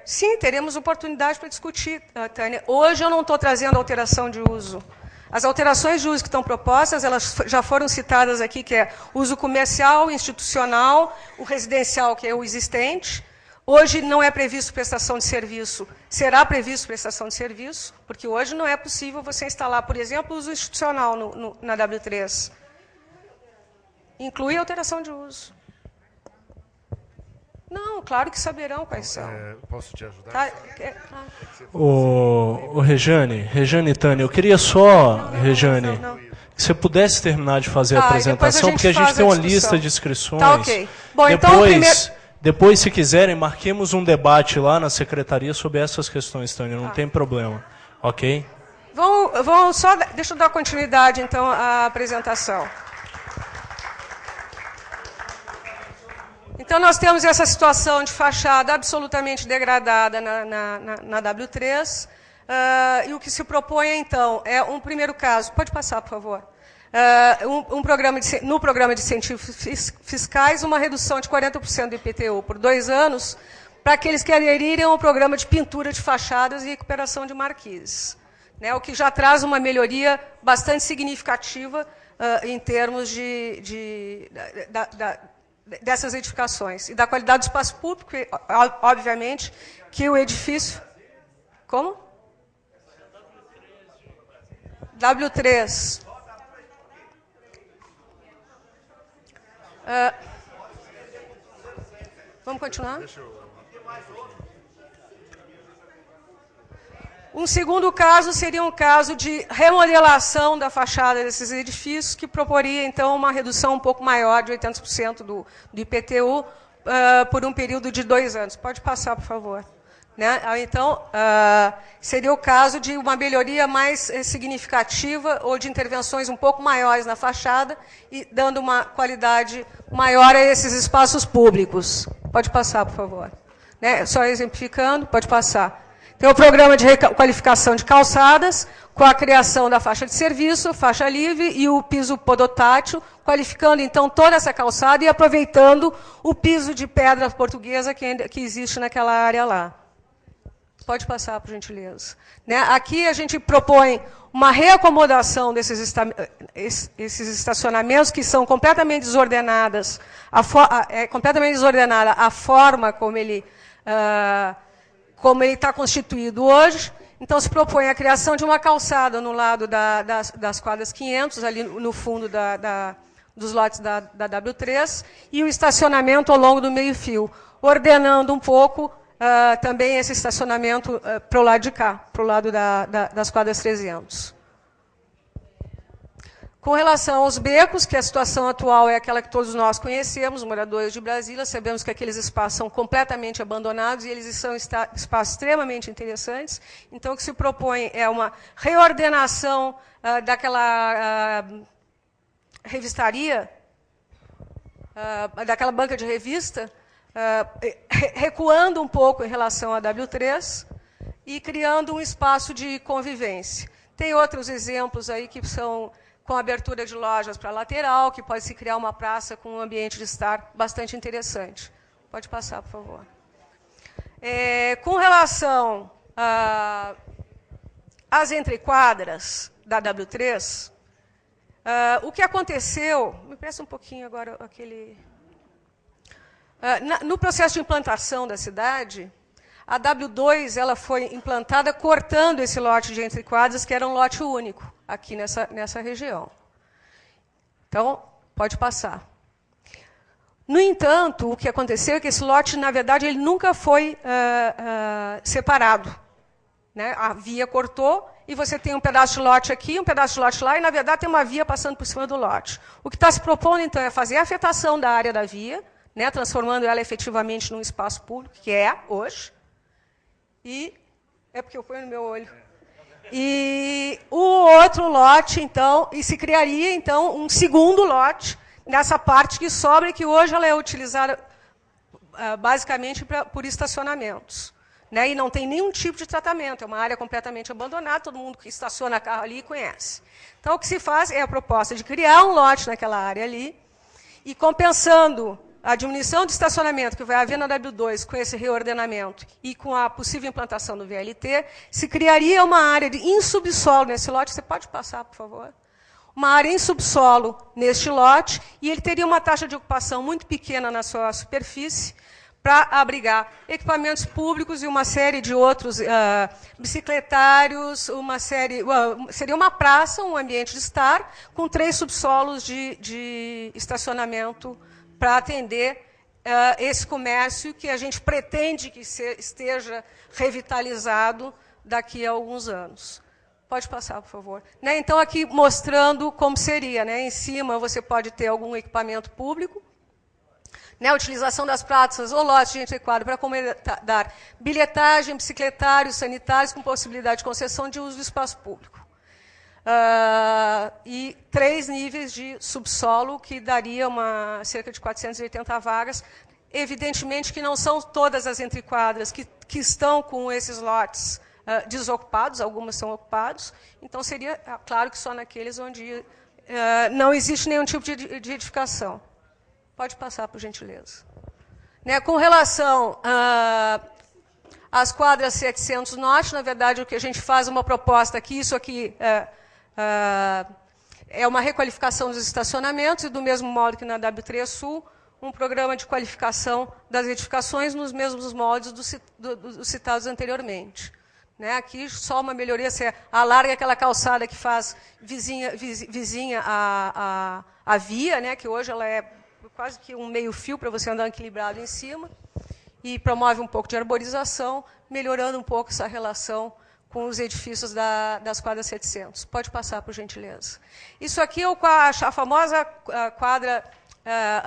Sim, teremos oportunidade para discutir, Tânia. Hoje eu não estou trazendo alteração de uso. As alterações de uso que estão propostas, elas já foram citadas aqui, que é uso comercial, institucional, o residencial, que é o existente. Hoje não é previsto prestação de serviço, será previsto prestação de serviço, porque hoje não é possível você instalar, por exemplo, uso institucional na W3. Inclui alteração de uso. Não, claro que saberão quais são. Posso te ajudar? Tá, Rejane e Tânia, eu queria só, Rejane, que você pudesse terminar de fazer a apresentação, porque a gente tem uma lista de inscrições. Tá, ok. Bom, então, depois, se quiserem, marquemos um debate lá na secretaria sobre essas questões, Tânia, não tem problema. Ok? Deixa eu dar continuidade, então, à apresentação. Então, nós temos essa situação de fachada absolutamente degradada na W3, e o que se propõe, então, é um primeiro caso. Pode passar, por favor. No programa de incentivos fiscais, uma redução de 40% do IPTU por 2 anos, para aqueles que aderirem ao programa de pintura de fachadas e recuperação de marquises, né, o que já traz uma melhoria bastante significativa em termos dessas edificações. E da qualidade do espaço público, obviamente, que o edifício... Como? W3. Vamos continuar? Um segundo caso seria um caso de remodelação da fachada desses edifícios, que proporia, então, uma redução um pouco maior, de 80% do IPTU, por um período de 2 anos. Pode passar, por favor. Né? Então, seria o caso de uma melhoria mais significativa ou de intervenções um pouco maiores na fachada e dando uma qualidade maior a esses espaços públicos. Pode passar, por favor. Né? Só exemplificando, pode passar. Tem o programa de requalificação de calçadas, com a criação da faixa de serviço, faixa livre e o piso podotátil, qualificando, então, toda essa calçada e aproveitando o piso de pedra portuguesa que existe naquela área lá. Pode passar, por gentileza. Né? Aqui a gente propõe uma reacomodação desses estacionamentos que são completamente desordenadas, completamente desordenada a forma como ele está constituído hoje. Então, se propõe a criação de uma calçada no lado das quadras 500, ali no fundo dos lotes da W3, e o estacionamento ao longo do meio-fio, ordenando um pouco também esse estacionamento para o lado de cá, para o lado das quadras 300. Com relação aos becos, que a situação atual é aquela que todos nós conhecemos, moradores de Brasília, sabemos que aqueles espaços são completamente abandonados e eles são espaços extremamente interessantes. Então, o que se propõe é uma reordenação daquela revistaria, daquela banca de revista, recuando um pouco em relação à W3 e criando um espaço de convivência. Tem outros exemplos aí que são com abertura de lojas para a lateral, que pode se criar uma praça com um ambiente de estar bastante interessante. Pode passar, por favor. Com relação às entrequadras da W3, o que aconteceu... Me presta um pouquinho agora aquele... no processo de implantação da cidade, a W2 ela foi implantada cortando esse lote de entrequadras, que era um lote único, aqui nessa região. Então, pode passar. No entanto, o que aconteceu é que esse lote, na verdade, ele nunca foi separado. Né? A via cortou, e você tem um pedaço de lote aqui, um pedaço de lote lá, e, na verdade, tem uma via passando por cima do lote. O que está se propondo, então, é fazer a afetação da área da via, né, transformando ela efetivamente num espaço público, que é hoje. E é porque eu ponho no meu olho. E o outro lote, então, e se criaria, então, um segundo lote nessa parte que sobra, que hoje ela é utilizada basicamente por estacionamentos. Né, e não tem nenhum tipo de tratamento, é uma área completamente abandonada, todo mundo que estaciona carro ali conhece. Então, o que se faz é a proposta de criar um lote naquela área ali, e compensando a diminuição de estacionamento que vai haver na W2 com esse reordenamento e com a possível implantação do VLT, se criaria uma área em subsolo nesse lote. Você pode passar, por favor? Uma área em subsolo neste lote, e ele teria uma taxa de ocupação muito pequena na sua superfície, para abrigar equipamentos públicos e uma série de outros bicicletários, seria uma praça, um ambiente de estar, com 3 subsolos de estacionamento para atender esse comércio que a gente pretende que esteja revitalizado daqui a alguns anos. Pode passar, por favor. Né? Então, aqui mostrando como seria. Né? Em cima, você pode ter algum equipamento público, né, a utilização das praças ou lotes de entrequadro para acomodar bilhetagem, bicicletários, sanitários, com possibilidade de concessão de uso do espaço público. E 3 níveis de subsolo, que daria cerca de 480 vagas. Evidentemente que não são todas as entrequadras que estão com esses lotes desocupados, algumas são ocupados, então seria, claro, que só naqueles onde não existe nenhum tipo de edificação. Pode passar, por gentileza. Né, com relação às quadras 700 Norte, na verdade, o que a gente faz é uma proposta aqui, isso aqui é uma requalificação dos estacionamentos, e do mesmo modo que na W3 Sul, um programa de qualificação das edificações nos mesmos moldes dos citados anteriormente. Né, aqui, só uma melhoria, você alarga aquela calçada que faz vizinha a via, né, que hoje ela é quase que um meio-fio para você andar equilibrado em cima, e promove um pouco de arborização, melhorando um pouco essa relação com os edifícios das quadras 700. Pode passar, por gentileza. Isso aqui é a famosa quadra,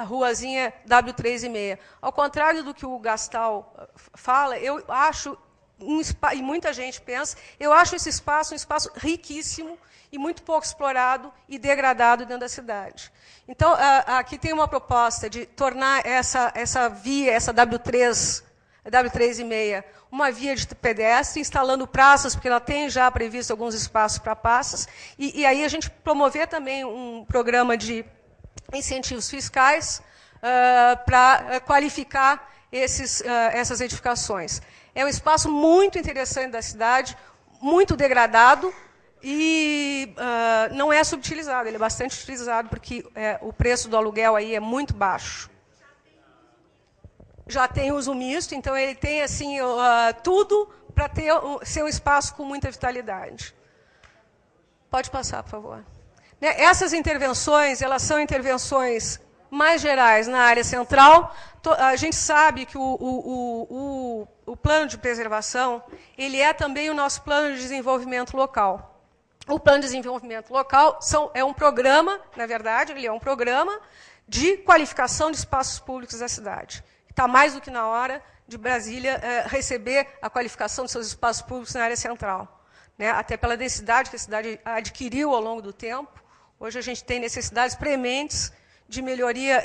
ruazinha W3,5. Ao contrário do que o Gastal fala, eu acho, e muita gente pensa, eu acho esse espaço um espaço riquíssimo, e muito pouco explorado e degradado dentro da cidade. Então, aqui tem uma proposta de tornar essa via, essa W3, W3,5, uma via de pedestre, instalando praças, porque ela tem já previsto alguns espaços para praças, e aí a gente promover também um programa de incentivos fiscais para qualificar essas edificações. É um espaço muito interessante da cidade, muito degradado, e não é subutilizado, ele é bastante utilizado, porque o preço do aluguel aí é muito baixo. Já tem uso misto, então ele tem assim, tudo para ser um espaço com muita vitalidade. Pode passar, por favor. Essas intervenções, elas são intervenções mais gerais na área central. A gente sabe que o plano de preservação, ele é também o nosso plano de desenvolvimento local. O plano de desenvolvimento local é um programa, na verdade, ele é um programa de qualificação de espaços públicos da cidade. Está mais do que na hora de Brasília receber a qualificação de seus espaços públicos na área central. Né? Até pela densidade que a cidade adquiriu ao longo do tempo. Hoje a gente tem necessidades prementes de melhoria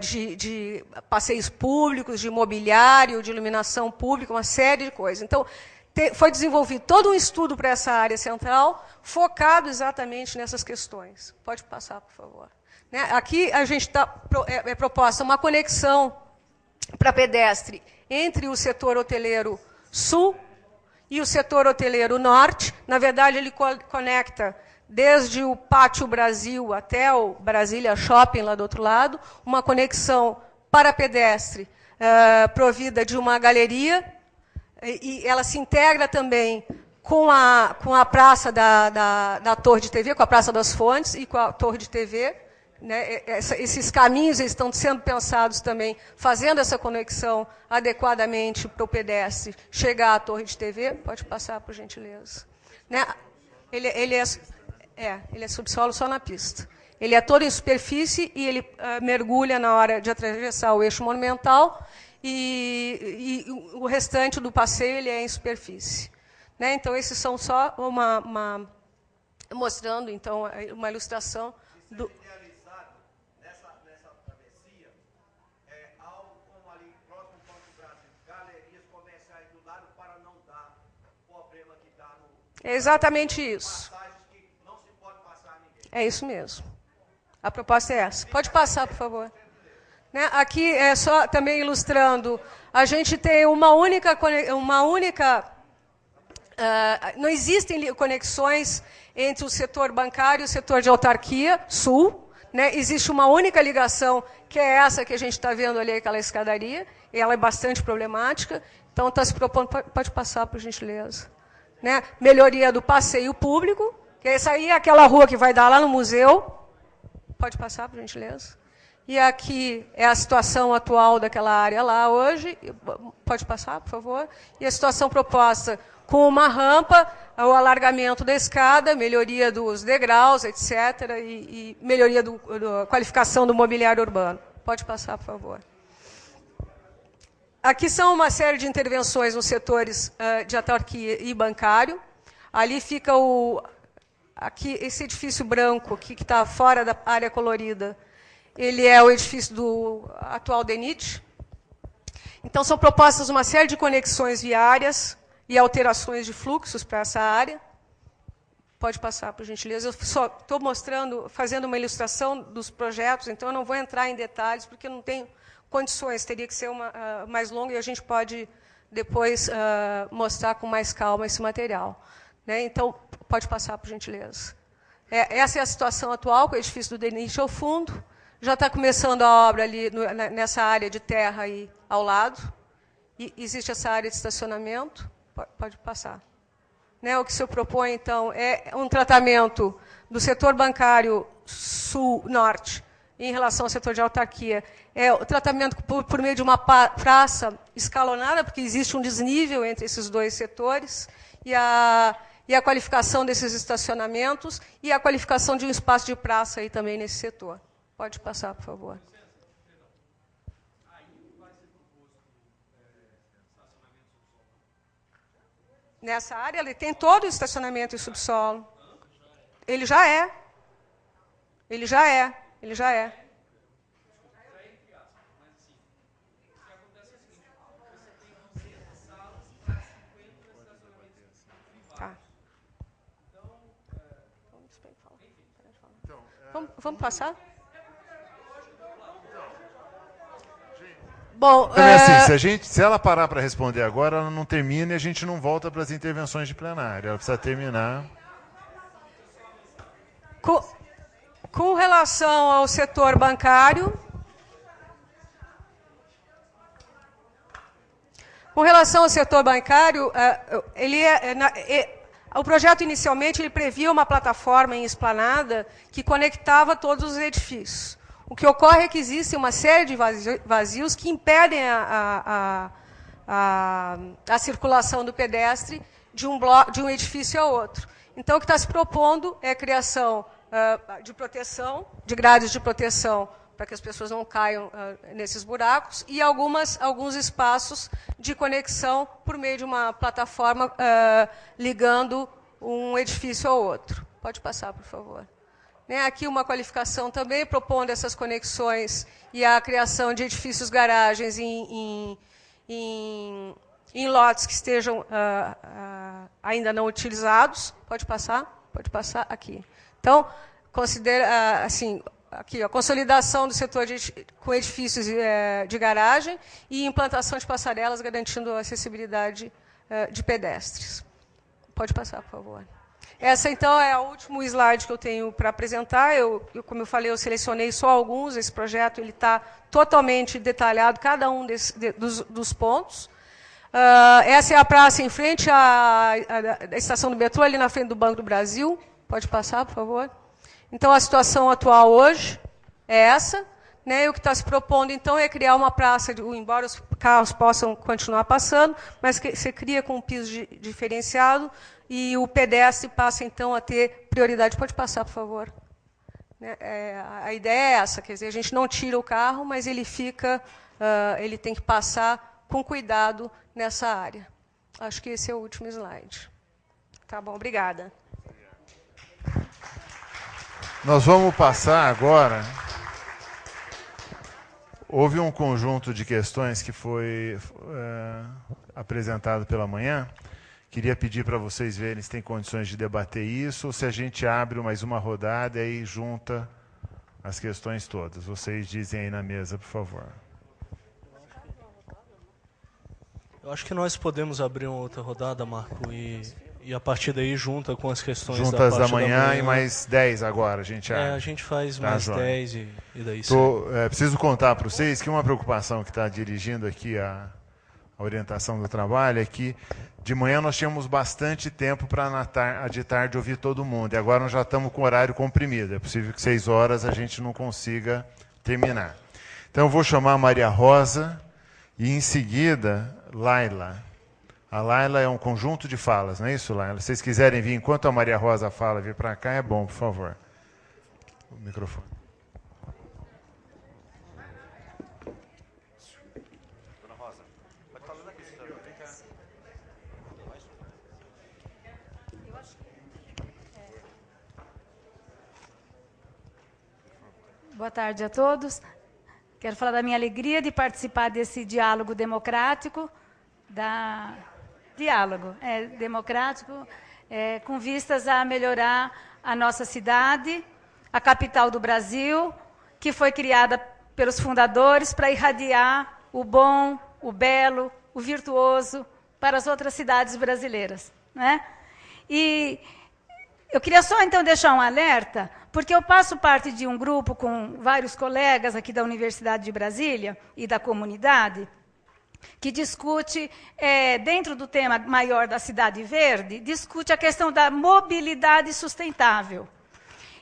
de passeios públicos, de mobiliário, de iluminação pública, uma série de coisas. Então, foi desenvolvido todo um estudo para essa área central, focado exatamente nessas questões. Pode passar, por favor. Né? Aqui a gente é proposta uma conexão para pedestre entre o setor hoteleiro sul e o setor hoteleiro norte. Na verdade, ele conecta desde o Pátio Brasil até o Brasília Shopping, lá do outro lado, uma conexão para pedestre provida de uma galeria, e ela se integra também com a praça da Torre de TV, com a Praça das Fontes e com a Torre de TV. Né? Esses caminhos estão sendo pensados também, fazendo essa conexão adequadamente para o pedestre chegar à Torre de TV. Pode passar, por gentileza. Né? Ele é subsolo só na pista. Ele é todo em superfície e ele mergulha na hora de atravessar o eixo monumental, e o restante do passeio ele é em superfície. Né? Então, esses são só mostrando então, uma ilustração do... É exatamente isso. É isso mesmo. A proposta é essa. Pode passar, por favor. Né? Aqui é só também ilustrando. A gente tem uma única não existem conexões entre o setor bancário e o setor de autarquia sul. Né? Existe uma única ligação, que é essa que a gente está vendo ali, aquela escadaria. E ela é bastante problemática. Então, está se propondo... Pode passar, por gentileza. Né? Melhoria do passeio público, que essa aí é aquela rua que vai dar lá no museu. Pode passar, por gentileza. E aqui é a situação atual daquela área lá hoje. Pode passar, por favor. E a situação proposta com uma rampa, o alargamento da escada, melhoria dos degraus, etc. E melhoria da qualificação do mobiliário urbano. Pode passar, por favor. Aqui são uma série de intervenções nos setores de autarquia e bancário. Ali fica esse edifício branco aqui, que está fora da área colorida. Ele é o edifício do atual DENIT. Então, são propostas uma série de conexões viárias e alterações de fluxos para essa área. Pode passar, por gentileza. Eu só estou mostrando, fazendo uma ilustração dos projetos, então eu não vou entrar em detalhes, porque eu não tenho condições, teria que ser mais longa, e a gente pode depois mostrar com mais calma esse material. Né? Então, pode passar, por gentileza. Essa é a situação atual, com o edifício do DENIT ao fundo. Já está começando a obra ali nessa área de terra aí ao lado. E existe essa área de estacionamento. Pode passar. Né? O que o senhor propõe, então, é um tratamento do setor bancário sul-norte em relação ao setor de autarquia. É o tratamento por meio de uma praça escalonada, porque existe um desnível entre esses dois setores, e a qualificação desses estacionamentos e a qualificação de um espaço de praça aí também nesse setor. Pode passar, por favor. Nessa área, ele tem todo o estacionamento em subsolo. Ele já é. Ele já é. Ele já é. Vamos passar? Bom, assim, se ela parar para responder agora, ela não termina e a gente não volta para as intervenções de plenária. Ela precisa terminar. Com relação ao setor bancário, o projeto inicialmente ele previa uma plataforma em Esplanada que conectava todos os edifícios. O que ocorre é que existe uma série de vazios que impedem a circulação do pedestre de um edifício a outro. Então, o que está se propondo é a criação de proteção, de grades de proteção, para que as pessoas não caiam nesses buracos, e alguns espaços de conexão por meio de uma plataforma ligando um edifício ao outro. Pode passar, por favor. Aqui uma qualificação também, propondo essas conexões e a criação de edifícios-garagens em lotes que estejam ainda não utilizados. Pode passar aqui. Então, considera assim, aqui, a consolidação do setor com edifícios de garagem e implantação de passarelas garantindo a acessibilidade de pedestres. Pode passar, por favor. Essa, então, é o último slide que eu tenho para apresentar. Como eu falei, eu selecionei só alguns. Esse projeto está totalmente detalhado, cada um dos pontos. Essa é a praça em frente à estação do metrô, ali na frente do Banco do Brasil. Pode passar, por favor. Então, a situação atual hoje é essa. E o que está se propondo, então, é criar uma praça, embora os carros possam continuar passando, mas que se cria com um piso diferenciado e o pedestre passa, então, a ter prioridade. Pode passar, por favor. A ideia é essa, quer dizer, a gente não tira o carro, mas ele tem que passar com cuidado nessa área. Acho que esse é o último slide. Tá bom, obrigada. Nós vamos passar agora. Houve um conjunto de questões que foi apresentado pela manhã. Queria pedir para vocês verem se tem condições de debater isso, ou se a gente abre mais uma rodada e aí junta as questões todas. Vocês dizem aí na mesa, por favor. Eu acho que nós podemos abrir uma outra rodada, Marco, e a partir daí junta com as questões juntas da manhã e mais 10 agora, a gente abre. A gente faz mais 10 e daí preciso contar para vocês que uma preocupação que está dirigindo aqui a orientação do trabalho é que de manhã nós tínhamos bastante tempo para de tarde ouvir todo mundo, e agora nós já estamos com o horário comprimido. É possível que 6 horas a gente não consiga terminar. Então eu vou chamar a Maria Rosa e em seguida Laila. A Laila é um conjunto de falas, não é isso, Laila? Se vocês quiserem vir, enquanto a Maria Rosa fala, vir para cá, é bom, por favor. O microfone. Dona Rosa, pode falar da questão. Boa tarde a todos. Quero falar da minha alegria de participar desse diálogo democrático, com vistas a melhorar a nossa cidade, a capital do Brasil, que foi criada pelos fundadores para irradiar o bom, o belo, o virtuoso para as outras cidades brasileiras, E eu queria só, então, deixar um alerta, porque eu faço parte de um grupo com vários colegas aqui da Universidade de Brasília e da comunidade, que discute, dentro do tema maior da Cidade Verde, discute a questão da mobilidade sustentável.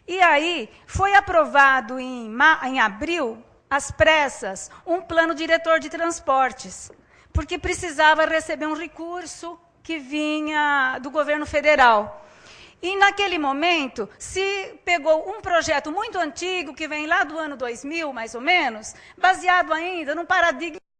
E aí foi aprovado em abril, às pressas, um plano diretor de transportes, porque precisava receber um recurso que vinha do governo federal. E, naquele momento, se pegou um projeto muito antigo, que vem lá do ano 2000, mais ou menos, baseado ainda num paradigma